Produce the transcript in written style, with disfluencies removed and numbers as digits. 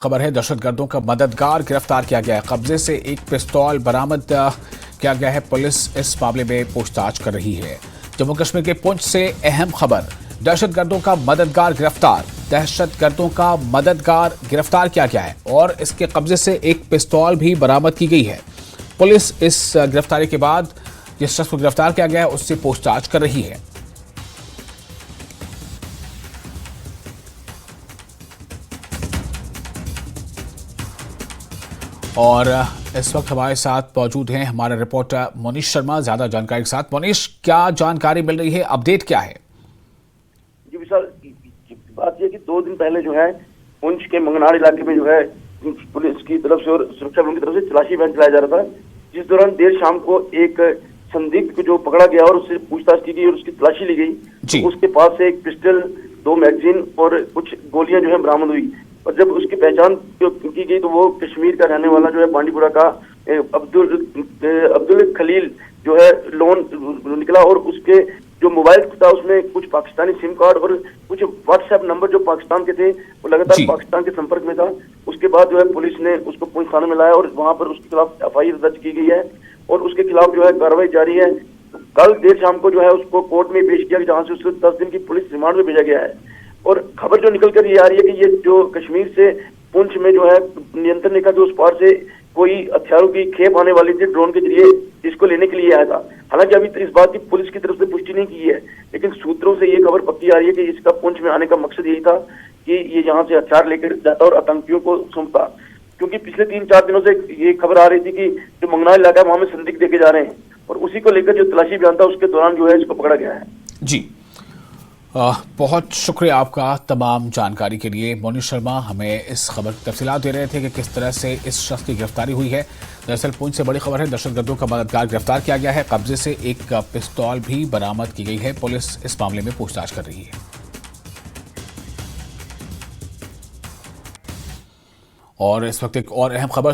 खबर है, दहशतगर्दों का मददगार गिरफ्तार किया गया है। कब्जे से एक पिस्तौल बरामद किया गया है। पुलिस इस मामले में पूछताछ कर रही है। जम्मू कश्मीर के पुंछ से अहम खबर, दहशतगर्दों का मददगार गिरफ्तार। दहशतगर्दों का मददगार गिरफ्तार किया गया है और इसके कब्जे से एक पिस्तौल भी बरामद की गई है। पुलिस इस गिरफ्तारी के बाद जिस शख्स को गिरफ्तार किया गया है उससे पूछताछ कर रही है। और इस वक्त हमारे साथ मौजूद हैं हमारे रिपोर्टर मोनीश शर्मा, ज्यादा जानकारी के साथ। मोनीश, क्या जानकारी मिल रही है, अपडेट क्या है? जी विशाल, बात यह कि 2 दिन पहले जो है पुंछ के मंगनाड़ इलाके में जो है पुलिस की तरफ से और सुरक्षा बलों की तरफ से तलाशी अभियान चलाया जा रहा था, जिस दौरान देर शाम को एक संदिग्ध को जो पकड़ा गया और उससे पूछताछ की गई और उसकी तलाशी ली गई। तो उसके पास से एक पिस्टल, 2 मैगजीन और कुछ गोलियां जो है बरामद हुई। और जब उसकी पहचान की गई तो वो कश्मीर का रहने वाला जो है बांडीपुरा का अब्दुल खलील जो है लोन निकला। और उसके जो मोबाइल था उसमें कुछ पाकिस्तानी सिम कार्ड और कुछ व्हाट्सएप नंबर जो पाकिस्तान के थे वो लगातार पाकिस्तान के संपर्क में था। उसके बाद जो है पुलिस ने उसको पुंछ थाने में लाया और वहां पर उसके खिलाफ एफआईआर दर्ज की गई है और उसके खिलाफ जो है कार्रवाई जारी है। कल देर शाम को जो है उसको कोर्ट में पेश किया, जहां से उसको 10 दिन की पुलिस रिमांड में भेजा गया है। और खबर जो निकल कर ये आ रही है कि ये जो कश्मीर से पुंछ में जो है नियंत्रण रेखा के उस पार से कोई हथियारों की खेप आने वाली थी ड्रोन के जरिए, इसको लेने के लिए आया था। हालांकि अभी इस बात की पुलिस की तरफ से पुष्टि नहीं की है, लेकिन सूत्रों से ये खबर पक्की आ रही है कि इसका पुंछ में आने का मकसद यही था कि ये यहाँ से हथियार लेकर जाता और आतंकियों को सौंपता। क्योंकि पिछले 3-4 दिनों से ये खबर आ रही थी कि जो मंगनाड़ इलाका है वहां में संदिग्ध देखे जा रहे हैं और उसी को लेकर जो तलाशी अभियान था उसके दौरान जो है इसको पकड़ा गया है। जी, बहुत शुक्रिया आपका तमाम जानकारी के लिए। मोनीश शर्मा हमें इस खबर की तफसीलात दे रहे थे कि किस तरह से इस शख्स की गिरफ्तारी हुई है। दरअसल पुंछ से बड़ी खबर है, दहशतगर्दों का मददगार गिरफ्तार किया गया है। कब्जे से एक पिस्तौल भी बरामद की गई है। पुलिस इस मामले में पूछताछ कर रही है। और इस वक्त एक और अहम खबर